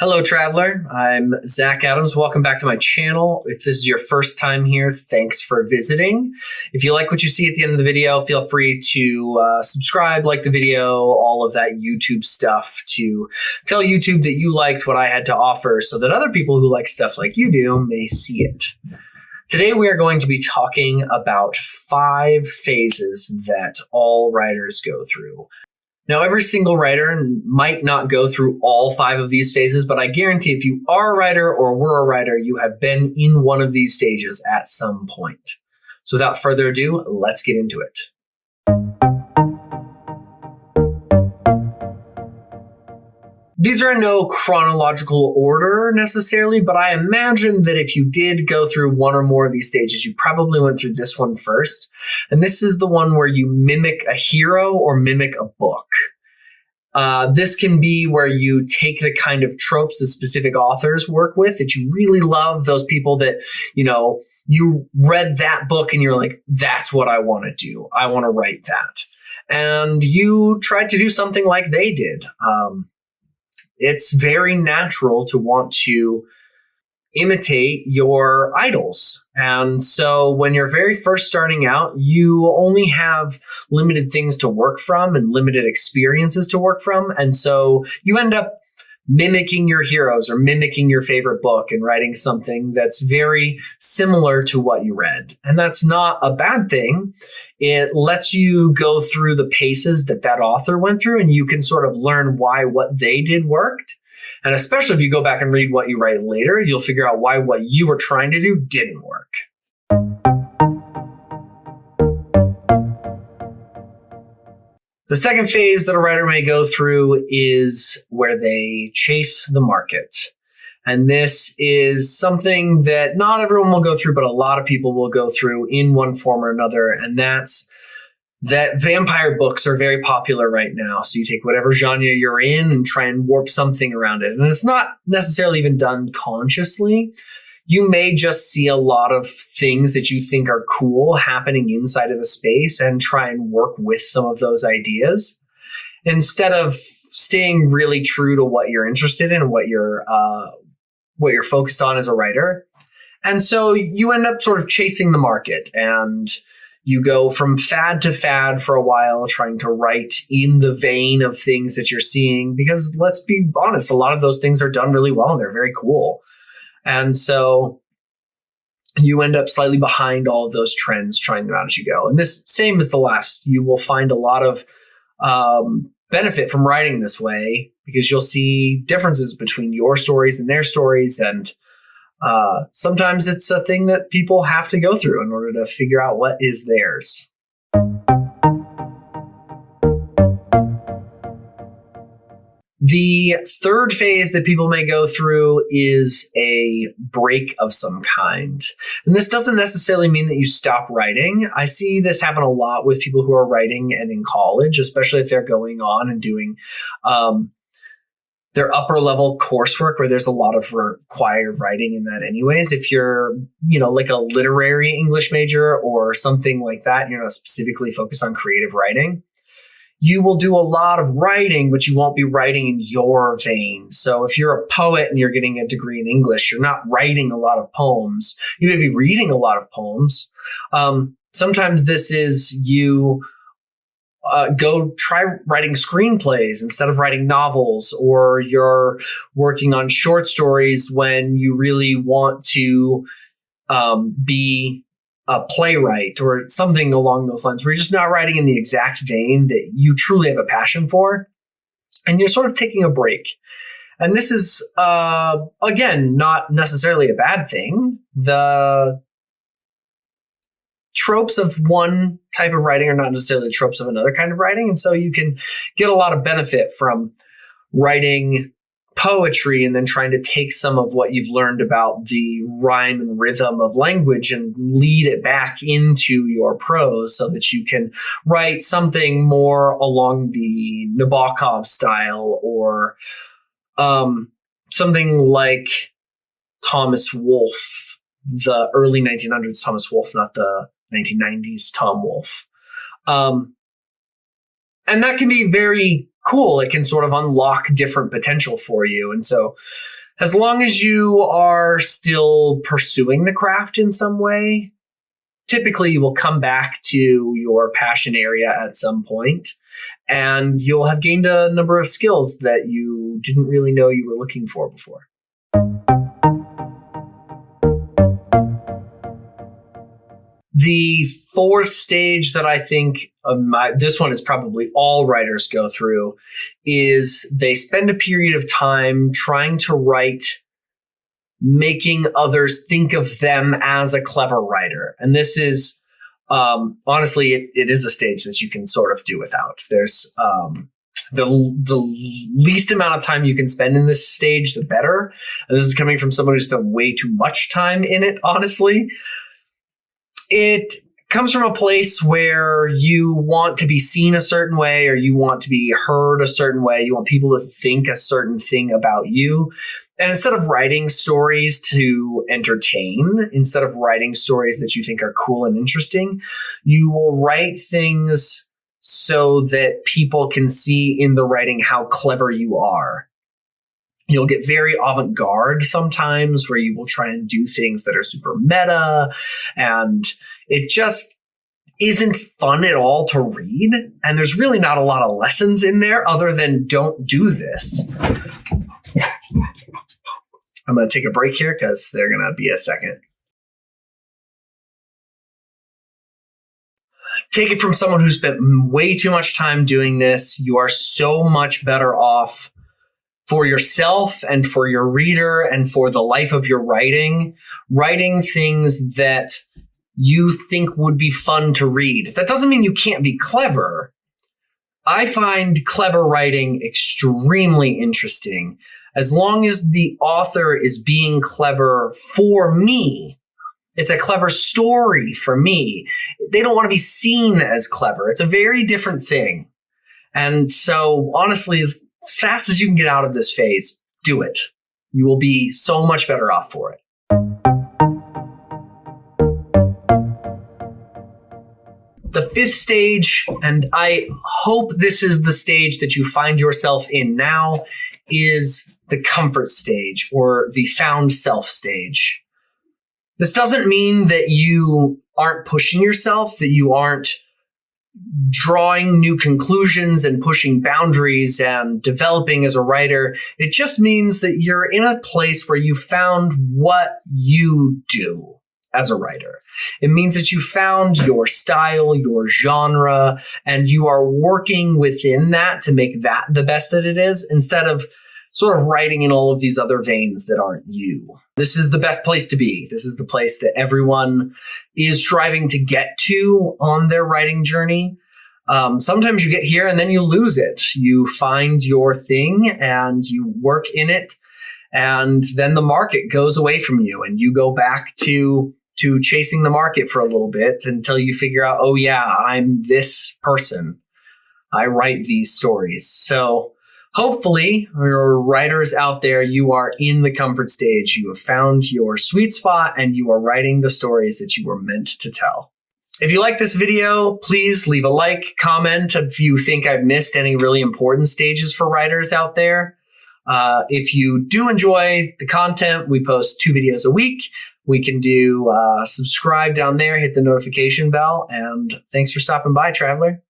Hello, traveler. I'm Zach Adams. Welcome back to my channel. If this is your first time here, thanks for visiting. If you like what you see at the end of the video, feel free to subscribe, like the video, all of that YouTube stuff to tell YouTube that you liked what I had to offer so that other people who like stuff like you do may see it. Today, we are going to be talking about 5 phases that all writers go through. Now, every single writer might not go through all 5 of these phases, but I guarantee if you are a writer or were a writer, you have been in one of these stages at some point. So without further ado, let's get into it. These are in no chronological order necessarily, but I imagine that if you did go through one or more of these stages, you probably went through this one first. And this is the one where you mimic a hero or mimic a book. This can be where you take the kind of tropes that specific authors work with that you really love, those people that, you read that book and you're like, that's what I want to do. I want to write that. And you tried to do something like they did. It's very natural to want to imitate your idols. And so when you're very first starting out, you only have limited things to work from and limited experiences to work from. And so you end up mimicking your heroes or mimicking your favorite book and writing something that's very similar to what you read. And that's not a bad thing. It lets you go through the paces that author went through, and you can sort of learn why what they did worked. And especially if you go back and read what you write later, you'll figure out why what you were trying to do didn't work. The second phase that a writer may go through is where they chase the market. And this is something that not everyone will go through, but a lot of people will go through in one form or another. And that's that vampire books are very popular right now. So you take whatever genre you're in and try and warp something around it. And it's not necessarily even done consciously. You may just see a lot of things that you think are cool happening inside of a space and try and work with some of those ideas instead of staying really true to what you're interested in and what you're focused on as a writer. And so you end up sort of chasing the market, and you go from fad to fad for a while, trying to write in the vein of things that you're seeing, because let's be honest, a lot of those things are done really well and they're very cool. And so you end up slightly behind all of those trends, trying them out as you go. And this same as the last, you will find a lot of benefit from writing this way, because you'll see differences between your stories and their stories. And sometimes it's a thing that people have to go through in order to figure out what is theirs. The third phase that people may go through is a break of some kind. And this doesn't necessarily mean that you stop writing. I see this happen a lot with people who are writing and in college, especially if they're going on and doing their upper level coursework where there's a lot of required writing in that anyways. If you're, like a literary English major or something like that, you're not specifically focused on creative writing, you will do a lot of writing, but you won't be writing in your vein. So if you're a poet and you're getting a degree in English, you're not writing a lot of poems. You may be reading a lot of poems. Sometimes this is you go try writing screenplays instead of writing novels, or you're working on short stories when you really want to be a playwright or something along those lines, where you're just not writing in the exact vein that you truly have a passion for, and you're sort of taking a break. And this is, again, not necessarily a bad thing. The tropes of one type of writing are not necessarily tropes of another kind of writing. And so you can get a lot of benefit from writing poetry and then trying to take some of what you've learned about the rhyme and rhythm of language and lead it back into your prose so that you can write something more along the Nabokov style, or something like Thomas Wolfe, the early 1900s Thomas Wolfe, not the 1990s Tom Wolfe. And that can be very cool. It can sort of unlock different potential for you. And so As long as you are still pursuing the craft in some way, typically you will come back to your passion area at some point, and you'll have gained a number of skills that you didn't really know you were looking for before. The fourth stage that I think this one is probably all writers go through is they spend a period of time trying to write, making others think of them as a clever writer. And this is, honestly, it is a stage that you can sort of do without. There's the least amount of time you can spend in this stage, the better. And this is coming from someone who spent way too much time in it, honestly. It comes from a place where you want to be seen a certain way, or you want to be heard a certain way. You want people to think a certain thing about you. And instead of writing stories to entertain, instead of writing stories that you think are cool and interesting, you will write things so that people can see in the writing how clever you are. You'll get very avant-garde sometimes, where you will try and do things that are super meta, and it just isn't fun at all to read. And there's really not a lot of lessons in there other than don't do this. I'm going to take a break here because they're going to be a second. Take it from someone who spent way too much time doing this. You are so much better off for yourself and for your reader and for the life of your writing things that you think would be fun to read. That doesn't mean you can't be clever. I find clever writing extremely interesting as long as the author is being clever for me. It's a clever story for me. They don't want to be seen as clever. It's a very different thing. And so honestly, as fast as you can get out of this phase, do it. You will be so much better off for it. The fifth stage, and I hope this is the stage that you find yourself in now, is the comfort stage or the found self stage. This doesn't mean that you aren't pushing yourself, that you aren't drawing new conclusions and pushing boundaries and developing as a writer. It just means that you're in a place where you found what you do as a writer. It means that you found your style, your genre, and you are working within that to make that the best that it is, instead of sort of writing in all of these other veins that aren't you. This is the best place to be. This is the place that everyone is striving to get to on their writing journey. Sometimes you get here and then you lose it. You find your thing and you work in it, and then the market goes away from you and you go back to chasing the market for a little bit until you figure out, oh yeah, I'm this person. I write these stories. So hopefully, your writers out there, you are in the comfort stage. You have found your sweet spot and you are writing the stories that you were meant to tell. If you like this video, please leave a like, comment if you think I've missed any really important stages for writers out there. If you do enjoy the content, we post 2 videos a week. We can do subscribe down there, hit the notification bell, and thanks for stopping by, Traveler.